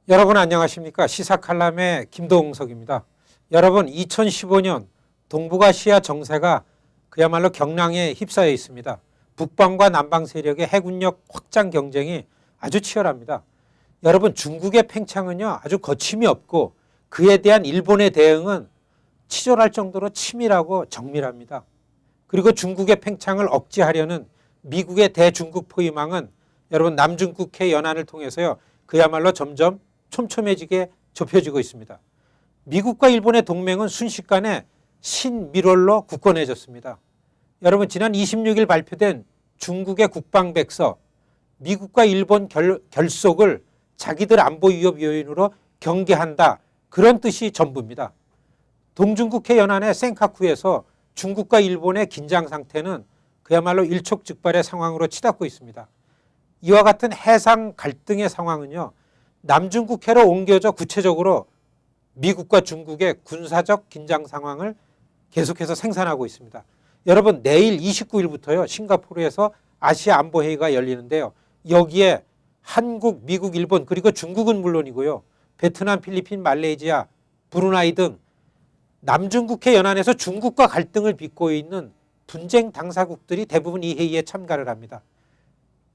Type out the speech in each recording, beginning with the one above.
여러분 안녕하십니까? 시사칼럼의 김동석입니다. 여러분 2015년 동북아시아 정세가 그야말로 경랑에 휩싸여 있습니다. 북방과 남방 세력의 해군력 확장 경쟁이 아주 치열합니다. 여러분 중국의 팽창은요 아주 거침이 없고 그에 대한 일본의 대응은 치졸할 정도로 치밀하고 정밀합니다. 그리고 중국의 팽창을 억제하려는 미국의 대중국 포위망은 여러분 남중국해 연안을 통해서요 그야말로 점점 촘촘해지게 좁혀지고 있습니다. 미국과 일본의 동맹은 순식간에 신밀월로 굳건해졌습니다. 여러분 지난 26일 발표된 중국의 국방백서 미국과 일본 결속을 자기들 안보 위협 요인으로 경계한다. 그런 뜻이 전부입니다. 동중국해 연안의 센카쿠에서 중국과 일본의 긴장 상태는 그야말로 일촉즉발의 상황으로 치닫고 있습니다. 이와 같은 해상 갈등의 상황은요. 남중국해로 옮겨져 구체적으로 미국과 중국의 군사적 긴장 상황을 계속해서 생산하고 있습니다. 여러분 내일 29일부터요. 싱가포르에서 아시아 안보회의가 열리는데요. 여기에 한국, 미국, 일본 그리고 중국은 물론이고요. 베트남, 필리핀, 말레이시아, 브루나이 등 남중국해 연안에서 중국과 갈등을 빚고 있는 분쟁 당사국들이 대부분 이 회의에 참가를 합니다.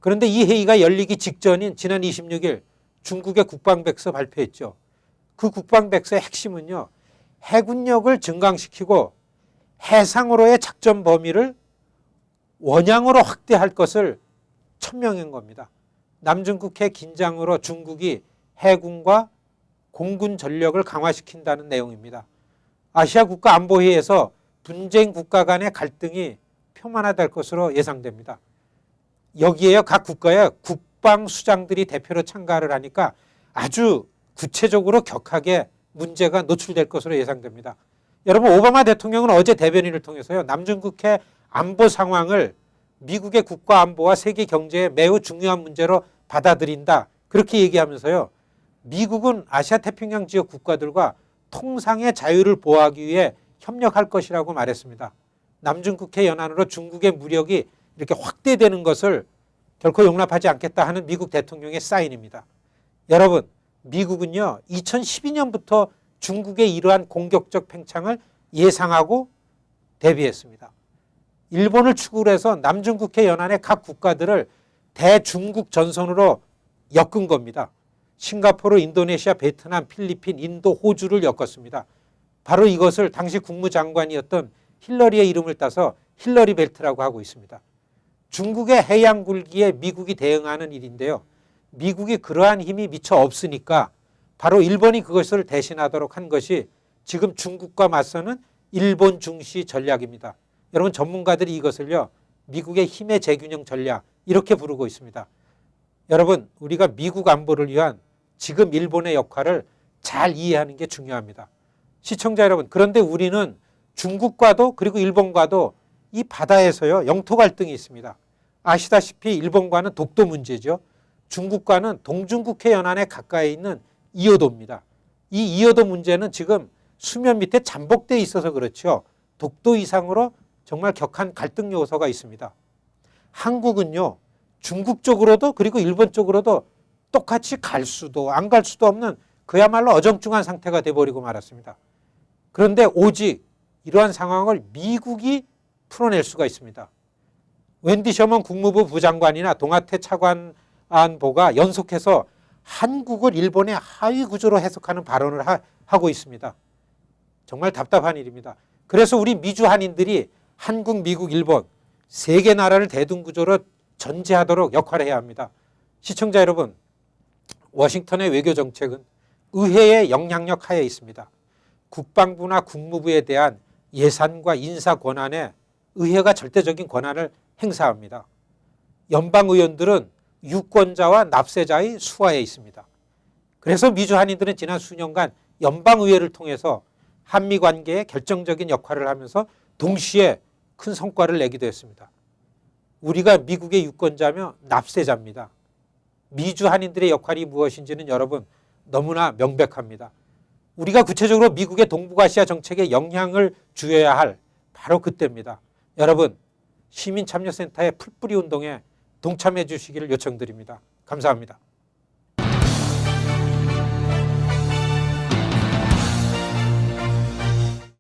그런데 이 회의가 열리기 직전인 지난 26일 중국의 국방백서 발표했죠. 그 국방백서의 핵심은요. 해군력을 증강시키고 해상으로의 작전 범위를 원양으로 확대할 것을 천명한 겁니다. 남중국해 긴장으로 중국이 해군과 공군 전력을 강화시킨다는 내용입니다. 아시아 국가 안보회의에서 분쟁 국가 간의 갈등이 표만화될 것으로 예상됩니다. 여기에요 각 국가의 국방수장들이 대표로 참가를 하니까 아주 구체적으로 격하게 문제가 노출될 것으로 예상됩니다. 여러분 오바마 대통령은 어제 대변인을 통해서요 남중국해 안보 상황을 미국의 국가안보와 세계 경제에 매우 중요한 문제로 받아들인다. 그렇게 얘기하면서요 미국은 아시아 태평양 지역 국가들과 통상의 자유를 보호하기 위해 협력할 것이라고 말했습니다. 남중국해 연안으로 중국의 무력이 이렇게 확대되는 것을 결코 용납하지 않겠다 하는 미국 대통령의 사인입니다. 여러분 미국은요 2012년부터 중국의 이러한 공격적 팽창을 예상하고 대비했습니다. 일본을 축으로 해서 남중국해 연안의 각 국가들을 대중국 전선으로 엮은 겁니다. 싱가포르, 인도네시아, 베트남, 필리핀, 인도, 호주를 엮었습니다. 바로 이것을 당시 국무장관이었던 힐러리의 이름을 따서 힐러리 벨트라고 하고 있습니다. 중국의 해양 굴기에 미국이 대응하는 일인데요. 미국이 그러한 힘이 미처 없으니까 바로 일본이 그것을 대신하도록 한 것이 지금 중국과 맞서는 일본 중시 전략입니다. 여러분 전문가들이 이것을요. 미국의 힘의 재균형 전략 이렇게 부르고 있습니다. 여러분 우리가 미국 안보를 위한 지금 일본의 역할을 잘 이해하는 게 중요합니다. 시청자 여러분 그런데 우리는 중국과도 그리고 일본과도 이 바다에서요 영토 갈등이 있습니다. 아시다시피 일본과는 독도 문제죠. 중국과는 동중국해 연안에 가까이 있는 이어도입니다. 이 이어도 문제는 지금 수면 밑에 잠복되어 있어서 그렇죠. 독도 이상으로 정말 격한 갈등 요소가 있습니다. 한국은요 중국 쪽으로도 그리고 일본 쪽으로도 똑같이 갈 수도 안 갈 수도 없는 그야말로 어정쩡한 상태가 돼버리고 말았습니다. 그런데 오직 이러한 상황을 미국이 풀어낼 수가 있습니다. 웬디 셔먼 국무부 부장관이나 동아태 차관보가 연속해서 한국을 일본의 하위 구조로 해석하는 발언을 하고 있습니다. 정말 답답한 일입니다. 그래서 우리 미주 한인들이 한국, 미국, 일본 세 개 나라를 대등구조로 전제하도록 역할을 해야 합니다. 시청자 여러분 워싱턴의 외교정책은 의회의 영향력 하에 있습니다. 국방부나 국무부에 대한 예산과 인사 권한에 의회가 절대적인 권한을 행사합니다. 연방의원들은 유권자와 납세자의 수하에 있습니다. 그래서 미주 한인들은 지난 수년간 연방의회를 통해서 한미 관계에 결정적인 역할을 하면서 동시에 큰 성과를 내기도 했습니다. 우리가 미국의 유권자며 납세자입니다. 미주 한인들의 역할이 무엇인지는 여러분 너무나 명백합니다. 우리가 구체적으로 미국의 동북아시아 정책에 영향을 주어야 할 바로 그때입니다. 여러분 시민참여센터의 풀뿌리 운동에 동참해 주시기를 요청드립니다. 감사합니다.